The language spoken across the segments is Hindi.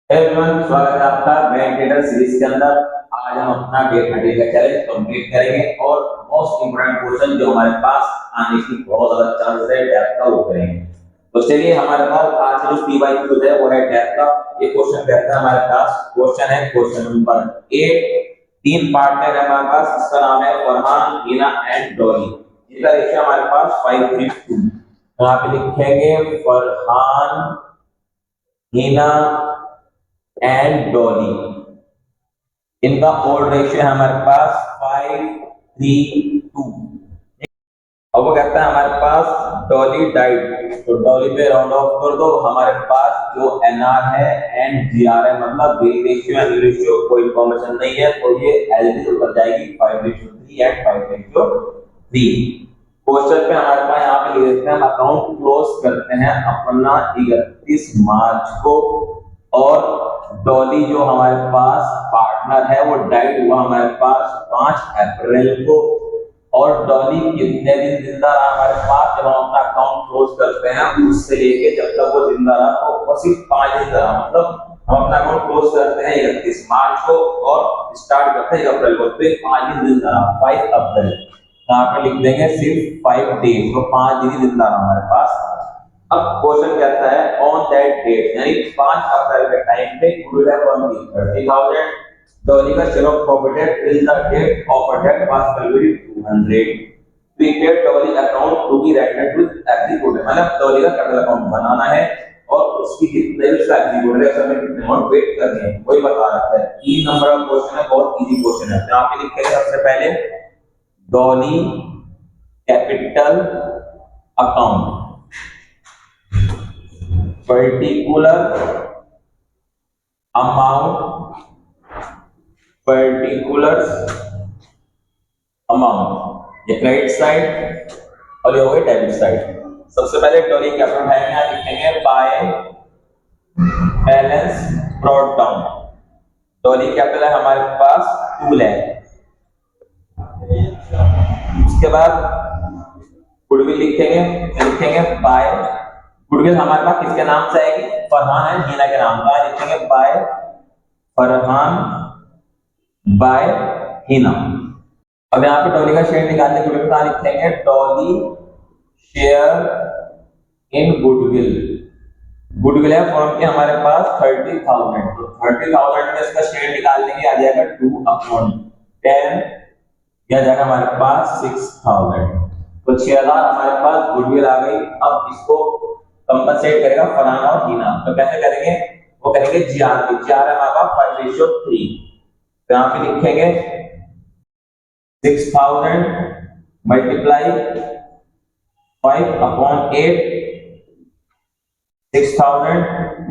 एवरीवन, स्वागत है आपका बैंक ट्रेडर सीरीज के अंदर। आज हम अपना डे 30 का चैलेंज कंप्लीट करेंगे और मोस्ट इंपोर्टेंट क्वेश्चन जो हमारे पास आने की बहुत ज्यादा चांस है डेप्थ का, वो करेंगे। तो चलिए, हमारे पास आज जो पीवाईक्यू है वो है डेप्थ का। ये क्वेश्चन कहता है, हमारे पास क्वेश्चन है क्वेश्चन नंबर 8। तीन पार्टनर है हमारे पास, इसका नाम है फरहान, हीना एंड डॉली। इनका रेशियो हमारे पास 5:2। यहाँ पे लिखेंगे फरहान, हीना एंड डॉली। इनका ओल्ड रेशियो है हमारे पास 5:3:2। अब वो कहता है हमारे पास डॉली डाइड, तो डॉली पे राउंड ऑफ कर दो। हमारे पास जो एनआर है एंड जीआर है, मतलब बी रेशियो एंड रेशियो कोई इंफॉर्मेशन नहीं है, तो ये एज इट इज उतर जाएगी 5:3 एंड 5:3। क्वेश्चन पे हमारे पास यहाँ पे लिख देते हैं, हम अकाउंट क्लोज करते हैं अपना 31 मार्च को, और डॉली जो हमारे पास पार्टनर है वो डाइड हुआ हमारे पास 5 अप्रैल को। और डॉली कितने दिन जिंदा रहा हमारे पास जब हम अपना अकाउंट क्लोज करते हैं, उससे लेके जब तक वो जिंदा रहा तो वो सिर्फ 5 दिन रहा। मतलब हम अपना अकाउंट क्लोज करते हैं 31 मार्च को और स्टार्ट करते हैं 1 अप्रैल को, तो 5 दिन जिंदा रहा, 5 अप्रैल। यहाँ पे लिख देंगे सिर्फ 5 डेज, तो 5 दिन जिंदा रहा हमारे पास। अब क्वेश्चन कहता है ऑन दैट डेट, यानी 5 अप्रैल के टाइम पे गुडविल है 30,000। डॉली का शेयर ऑफ प्रॉफिट है till the date of a date was calculated 200। Prepaid Dolly account to be rendered with executive, मतलब डॉली का कैपिटल अकाउंट बनाना है और उसकी कितने उसका एग्जीक्यूटिव है, उसमें कितने अमाउंट वेट करने हैं, वही बता रहा है। 3 नंबर का क्वेश्चन है, बहुत इजी क्वेश्चन है। यहाँ पे लिखेंगे सबसे पहले Dolly capital account particular amount, ये क्रेडिट साइड और ये हो गई डेबिट साइड। सबसे पहले डॉली कैपिटल है, यहाँ लिखेंगे by balance brought down. Dolly capital है हमारे पास 2 लाख। उसके बाद गुडविल लिखेंगे बाय, गुडविल हमारे पास किसके नाम से आएगी, फरहान है हीना के नाम का, लिखेंगे बाय फरहान बाय हीना। अब यहाँ पे डॉली का शेयर निकालने के लिए लिखेंगे Dolly share in goodwill. Goodwill है फर्म के हमारे पास 30,000, तो 30,000 में इसका शेयर निकालने के आ जाएगा 2/10, यह जाएगा हमारे पास 6,000, तो 6,000 हमारे पास गुडविल आ गई। अब इसको कंपनसेट करेगा फरहान और हीना, तो कैसे करेंगे, वो करेंगे जीआर पे। जीआर है हमारे पास 5:3, तो यहाँ पे लिखेंगे 6,000 मल्टीप्लाई 5/8, 6,000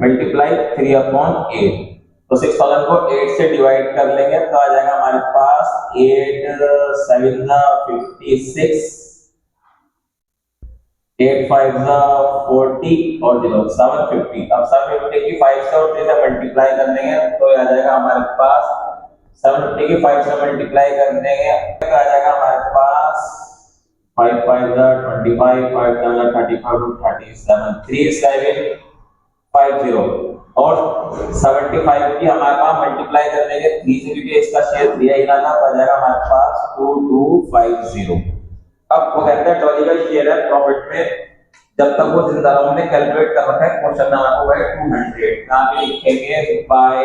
मल्टीप्लाई 3/8, तो 6,000 को 8 से डिवाइड कर लेंगे तो आ जाएगा हमारे पास 8 7 56, 8 5 40 और 0 750। अब 750 की 5 से और 3 से मल्टीप्लाई कर देंगे तो आ जाएगा हमारे पास 750 की 5 से मल्टीप्लाई कर देंगे तो आ जाएगा हमारे पास 5 5 25, 5 7 35 37 3750, और 75 की हमारे पास मल्टीप्लाई कर देंगे 3 से, क्योंकि इसका शेयर 3 है इधर का, तो आ जाएगा हमारे पास 2250। अब वो कहता है डॉली का शेयर है प्रॉफिट में जब तक वो जिंदा रहा, हमने कैलकुलेट कर रखा है क्वेश्चन नंबर को है 200। यहाँ पे लिखेंगे by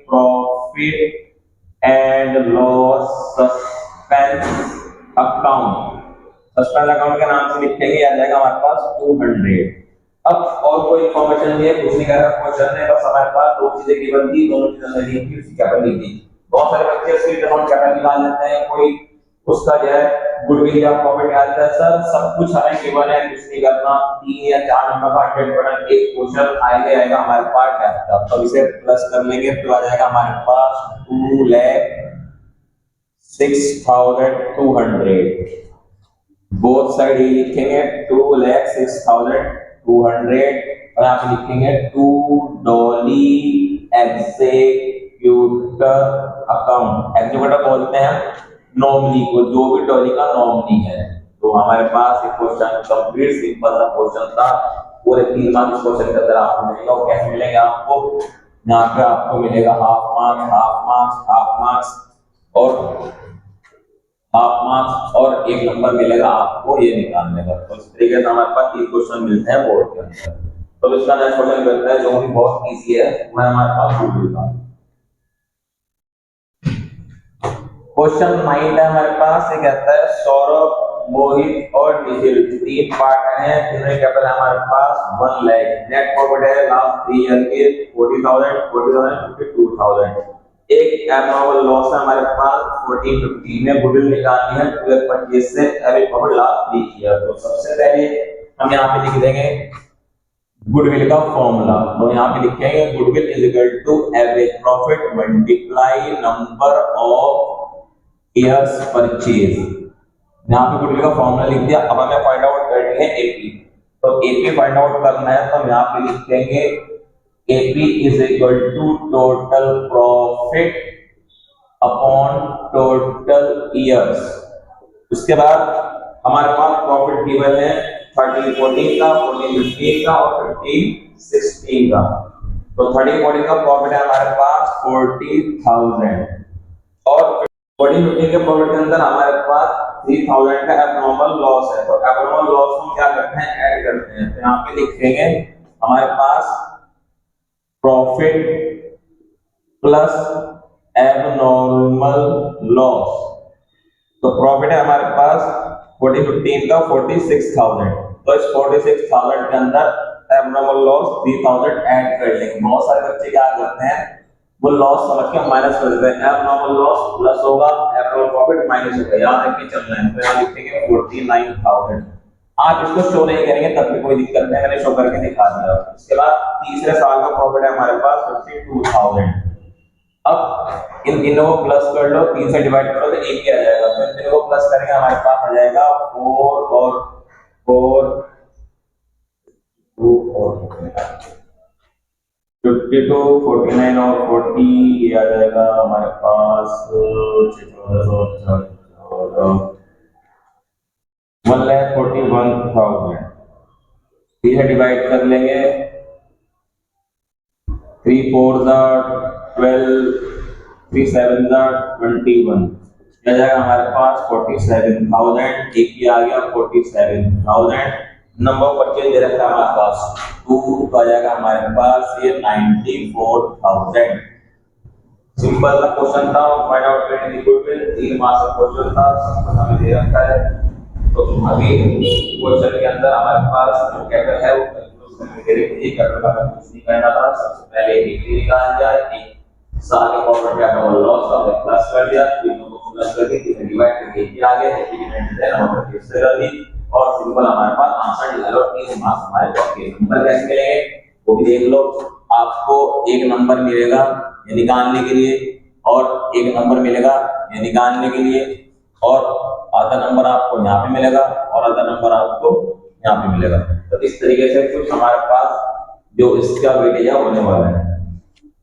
profit and loss suspense account, suspense account के नाम से लिखेंगे, आ जाएगा हमारे पास 200। अब और कोई इंफॉर्मेशन नहीं है, कुछ नहीं कर रहा क्वेश्चन ने, बस हमारे पास दो चीजें गिवन थी, दोनों चीजें सही थी, उसकी कैपिटल लिख दी। बहुत सारे बच्चे उसकी अकाउंट कैपिटल निकाल लेते हैं, कोई उसका जो है गुडविल या प्रॉफिट निकालता है। सर सब कुछ हमें गिवन है, कुछ नहीं करना। 3 या 4 नंबर का 100% एक क्वेश्चन आएगा हमारे पास टेस्ट का, तो इसे प्लस कर लेंगे तो आ जाएगा हमारे पास 2,06,200। बोथ साइड ही लिखेंगे 2,06,200, और यहाँ पे लिखेंगे to Dolly executor account. Executor बोलते हैं नॉमिनी को, जो भी डॉली का नॉमिनी है। तो हमारे पास एक क्वेश्चन कंप्लीट सिंपल सा क्वेश्चन था, पूरे 3 मार्क्स क्वेश्चन के अंदर आपको मिलेगा। और कैसे मिलेंगे आपको, यहाँ पे आपको मिलेगा half marks, half marks, half marks और हाफ मार्क्स और एक नंबर मिलेगा आपको ये निकालने का। तो इस तरीके से हमारे पास 3 क्वेश्चन मिलते हैं बोर्ड के अंदर। तो इसका नेक्स्ट क्वेश्चन करते हैं जो भी बहुत इजी है, वो है हमारे पास गुडविल का। क्वेश्चन 9 है हमारे पास। ये कहता है सौरभ, मोहित और निखिल 3 पार्टनर हैं जिनमें कैपिटल है हमारे पास 1 लाख, नेट प्रॉफिट है लास्ट 3 ईयर के 40,000, 52,000। एक एबनॉर्मल लॉस है हमारे पास 1450 में। गुडविल निकालनी है 1225 से एवरेज प्रॉफिट लास्ट 3 ईयर। तो सबसे पहले हम यहाँ पे लिख देंगे गुडविल का फॉर्मूला। तो यहाँ पे लिखेंगे goodwill is equal to average profit multiply number of years purchase. यहाँ पे गुडविल का फॉर्मूला लिख दिया। अब हमें फाइंड आउट करनी है एपी। तो एपी फाइंड आउट करना है तो हम यहाँ पे लिखेंगे AP is equal to total profit upon total years. उसके बाद हमारे पास प्रॉफिट गिवन है 1314 का, 1415 का और 1516 का। तो 1314 का प्रॉफिट है हमारे पास 40,000 और 1415 के प्रॉफिट के अंदर हमारे पास 3000 का एबनॉर्मल लॉस है। तो एबनॉर्मल लॉस को क्या करते हैं, ऐड करते हैं। तो यहाँ पे लिखेंगे हमारे पास प्रॉफिट प्लस एबनॉर्मल लॉस। तो प्रॉफिट है हमारे पास 1415 का 46,000। तो इस 46,000 के अंदर एबनॉर्मल लॉस 3000 ऐड कर लेंगे। बहुत सारे बच्चे क्या करते हैं, वो लॉस समझ के माइनस कर देते हैं। एबनॉर्मल लॉस प्लस होगा, एबनॉर्मल प्रॉफिट माइनस होगा। याद रख के चलना है। तो यहाँ लिखेंगे 49,000। आप इसको शो नहीं करेंगे तब भी कोई दिक्कत नहीं, मैंने शो करके दिखा दिया। इसके बाद तीसरे साल का प्रॉफिट है हमारे पास 52,000। अब इन तीनों को प्लस कर लो, 3 से डिवाइड करो तो 1 ही आ जाएगा। तो इन तीनों को प्लस करेंगे हमारे पास आ जाएगा 4 और 4 2 और 52, 49 और 40 ये आ जाएगा हमारे पास 1,41,000। इसे डिवाइड कर लेंगे 3 4 12, 3 7 21 आ जाएगा हमारे पास 47,000। एक ही आ गया 47,000। नंबर परचेज दे रखा है हमारे पास 2, तो आ जाएगा हमारे पास ये 94,000। सिंपल सा क्वेश्चन था। फाइंड आउट करने की गुडविल 3 मार्क्स का क्वेश्चन था, सब हमें दे रखा है। तो अभी क्वेश्चन के अंदर हमारे पास जो कैपिटल है वो कैपिटल का कुछ नहीं करना था। सबसे पहले डिग्री निकाल दिया, एक साल के प्रॉफिट का डबल लॉस हमने प्लस कर दिया, तीनों को प्लस करके तीन डिवाइड करके ये आ गया, डिविडेंड है नंबर फिक्स कर दी और सिंपल हमारे पास आंसर निकल और 30 मार्क्स हमारे पास के नंबर कैसे मिलेंगे वो भी देख लो। आपको एक नंबर मिलेगा ये निकालने के लिए और एक नंबर मिलेगा ये निकालने के लिए और आधा नंबर आपको यहाँ पे मिलेगा और आधा नंबर आपको यहाँ पे मिलेगा। तो इस तरीके से कुछ हमारे पास जो इसका वेटेज है होने वाला है।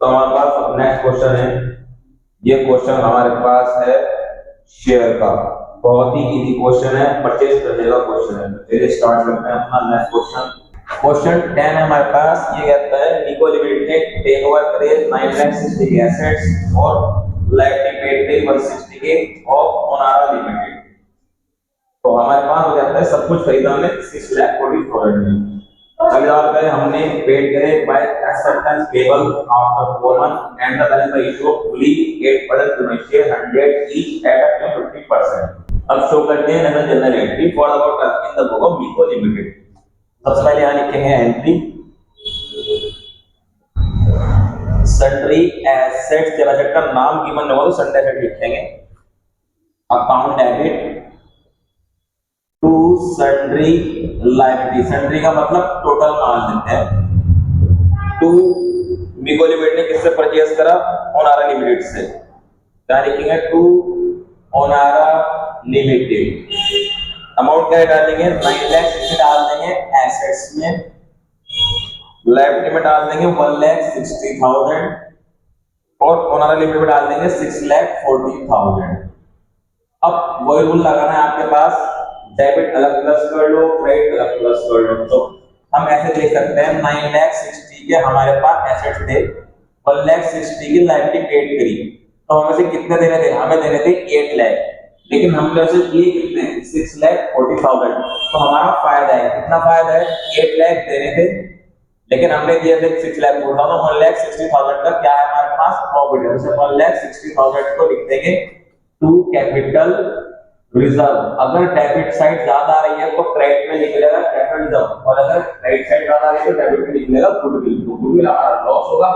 तो हमारे पास नेक्स्ट क्वेश्चन है, ये क्वेश्चन हमारे पास है शेयर का। बहुत ही इजी क्वेश्चन है, परचेज करने का क्वेश्चन है। चलिए स्टार्ट करते हैं अपना नेक्स्ट क्वेश्चन। क्वेश्चन 10 है हमारे पास। ये कहता है निको लिमिटेड ने टेक ओवर करे 9,60 के एसेट्स और लायबिलिटी पेड पे 160 के ऑफ ओनारा लिमिटेड। तो हमारे पास हो जाता है सब कुछ खरीदा हमने 6,40,000 में। अगले बार पे हमने पेड करे by acceptance payable after 4 month and the balance issue fully 8% commission 100 each at 50%। अब शो करते हैं नजर generally for about in the book of Niko limited. सबसे पहले यहां लिखेंगे एंट्री सन्ड्री एसेट्स। जब एसेट का नाम गिवन होगा तो सन्ड्री एसेट लिखेंगे। Account debit to sundry liability, sundry का मतलब टोटल माल देते हैं। टू मिको लिमिटेड ने किससे परचेज करा, ओनारा लिमिटेड से। क्या लिखेंगे, टू ओनारा लिमिटेड। अमाउंट क्या डालेंगे 9 लाख डाल देंगे एसेट्स में, लायबिलिटी में डाल देंगे 1,60,000 और ओनारा लिमिटेड में डाल देंगे 6,40,000। अब वही रूल लगाना है आपके पास, डेबिट अलग प्लस कर लो, क्रेडिट अलग प्लस कर लो। तो हम ऐसे देख सकते हैं 9,60,000 के हमारे पास एसेट्स थे 1,60,000 की लायबिलिटी पेड करी, तो हमें से कितने देने थे? हमें देने थे 8 लाख, लेकिन हमने उसे दिए कितने? 6,40,000। तो हमारा फायदा है, कितना फायदा है? 8 लाख देने थे, लेकिन हमने दिए थे 6,40,000। 1,60,000 का क्या है हमारे पास? प्रॉफिट है। उसे 1,60,000 को लिख देंगे टू कैपिटल रिजर्व। अगर डेबिट साइड ज्यादा आ रही है तो क्रेडिट में निकलेगा कैपिटल रिजर्व, और अगर क्रेडिट साइड ज्यादा आ रही है तो डेबिट में निकलेगा गुडविल। तो गुडविल हमारा लॉस होगा,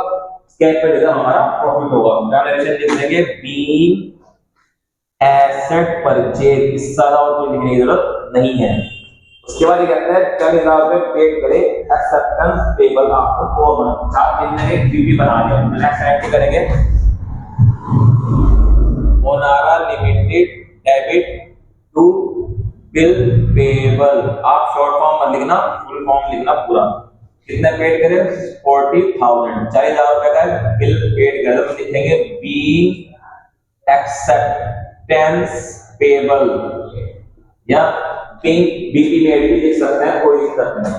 कैपिटल रिजर्व हमारा प्रॉफिट होगा। डायरेक्शन लिख देंगे बीइंग एसेट परचेज, इससे ज्यादा और कोई लिखने की जरूरत नहीं है। उसके बाद ये कहता है 40,000 पेड करे एक्सेप्टेंस पेबल आफ्टर 4 मंथ। 4 महीने में बीपी बना दिया। नेक्स्ट एक्ट करेंगे Onara limited debit to bill payable. आप शॉर्ट फॉर्म मत लिखना, फुल फॉर्म लिखना पूरा। कितने पेड करे? 40,000। 40,000 रुपए का बिल पेड करे तो लिखेंगे बीइंग एक्सेप्टेंस पेबल, या बीपी में भी लिख सकते हैं, कोई दिक्कत नहीं।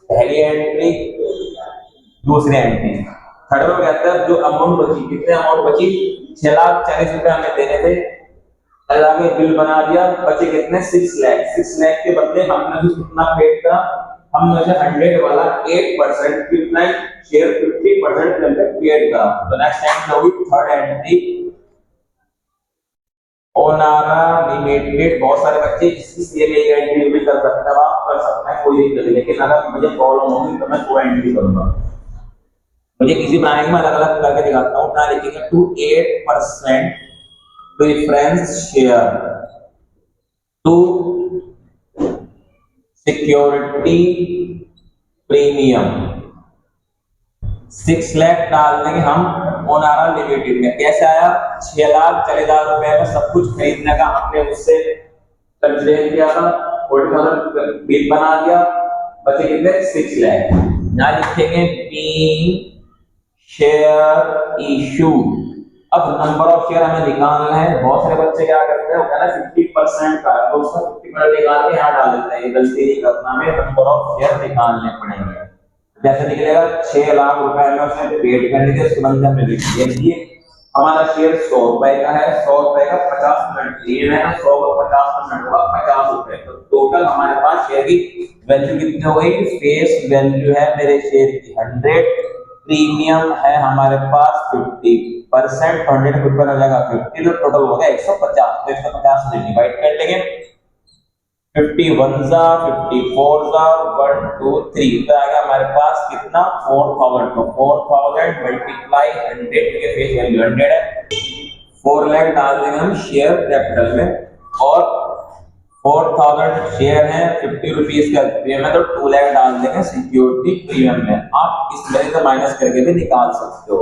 पहली एंट्री, दूसरी एंट्री। थर्ड में कहता है जो अमाउंट बची, कितने अमाउंट बची? 6,40,000 रुपए हमें देने थे, आगे बिल बना दिया, बचे कितने? 6 लाख। 6 लाख के बदले हमने भी कितना पेड करा? हमने 100 वाला 8% कितना शेयर 50% करके पेड करा। तो नेक्स्ट एंट्री होगी थर्ड एंट्री ओनारा लिमिटेड। बहुत सारे बच्चे इसकी सेम एक एंट्री भी कर सकते हैं, आप कर सकते हैं, कोई दिक्कत नहीं। लेकिन अगर मुझे प्रॉब्लम होगी तो मैं 2 एंट्री करूंगा। मुझे किसी बनाने में अलग अलग करके दिखाता हूँ। अपना लिखेंगे to 8% preference share to security premium. 6 lakh डाल देंगे हम ओनारा लिमिटेड में। कैसे आया? 6,40,000 रुपए में सब कुछ खरीदने का हमने उससे कंसिडर किया था, 40,000 बिल बना दिया, बचे कितने? 6 लाख। यहाँ लिखेंगे बीइंग शेयर इशू। अब नंबर ऑफ शेयर हमें निकालना है। बहुत सारे बच्चे क्या करते हैं, वो कहना 50% का है तो उसका 50% निकाल के यहाँ डाल देते हैं। ये गलती नहीं करना, हमें नंबर ऑफ शेयर निकालने पड़ेंगे। जैसे निकलेगा 6 लाख रुपए में उसने पेड करने के, उसके बंदे हमने लिख दिए। हमारा शेयर 100 रुपए का है, 100 रुपए का 50% लिए है, 100 का 50% होगा 50 रुपए। तो टोटल हमारे पास शेयर की वैल्यू कितनी हो गई? फेस वैल्यू है मेरे शेयर की 100, प्रीमियम है हमारे पास 50%, 100 के ऊपर आ जाएगा 50, तो टोटल हो गया 150। तो 150 से डिवाइड कर लेंगे, 51 जा 54 जा 1 2 3, तो आ गया हमारे पास कितना? 4,000। तो 4,000 मल्टीप्लाई 100 के फेस वैल्यू 100 है, 4 लाख डाल देंगे हम शेयर कैपिटल में, और 4,000 शेयर है 50 रुपीज का प्रीमियम है, तो 2 लाख डाल देंगे सिक्योरिटी प्रीमियम में। आप इस वजह से माइनस करके भी निकाल सकते हो।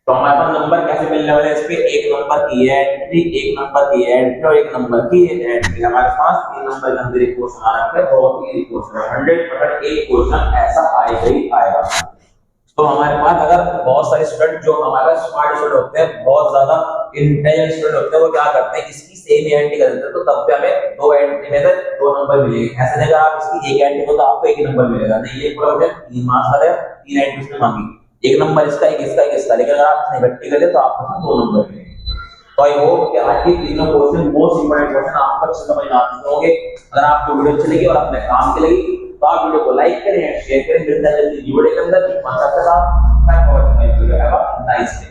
तो हमारे पास नंबर कैसे मिलने वाले हैं? इस पे एक नंबर की एंट्री, एक नंबर की एंट्री और एक नंबर की एंट्री। हमारे पास 3 नंबर के अंदर एक क्वेश्चन आ रहा है, बहुत ही इजी क्वेश्चन है। 100% एक क्वेश्चन ऐसा आएगा ही आएगा। तो हमारे पास अगर बहुत सारे स्टूडेंट जो हमारा स्मार्ट स्टूडेंट होते हैं, बहुत ज्यादा इंटेलिजेंट स्टूडेंट होते हैं, वो क्या करते हैं, इसकी सेम एंट्री कर देते हैं, तो तब पे हमें 2 एंट्री में से 2 नंबर मिलेंगे। ऐसे नहीं, अगर आप इसकी एक एंट्री को तो आपको एक ही नंबर मिलेगा। नहीं, ये पूरा 3 मार्क्स का है, 3 एंट्री उसने मांगी, एक नंबर इसका, एक इसका, एक इसका। लेकिन अगर आप इसने इकट्ठी कर दे तो आपको 2 नंबर मिलेंगे। तो आई होप कि आज के तीनों क्वेश्चन मोस्ट इंपोर्टेंट क्वेश्चन आपको अच्छे समझ में आ चुके होंगे। अगर आपको वीडियो अच्छी लगी और अपने काम की लगी तो आप वीडियो को लाइक करें, शेयर करें। मिलते हैं जल्दी वीडियो के अंदर। Thank you for watching. Have a nice day.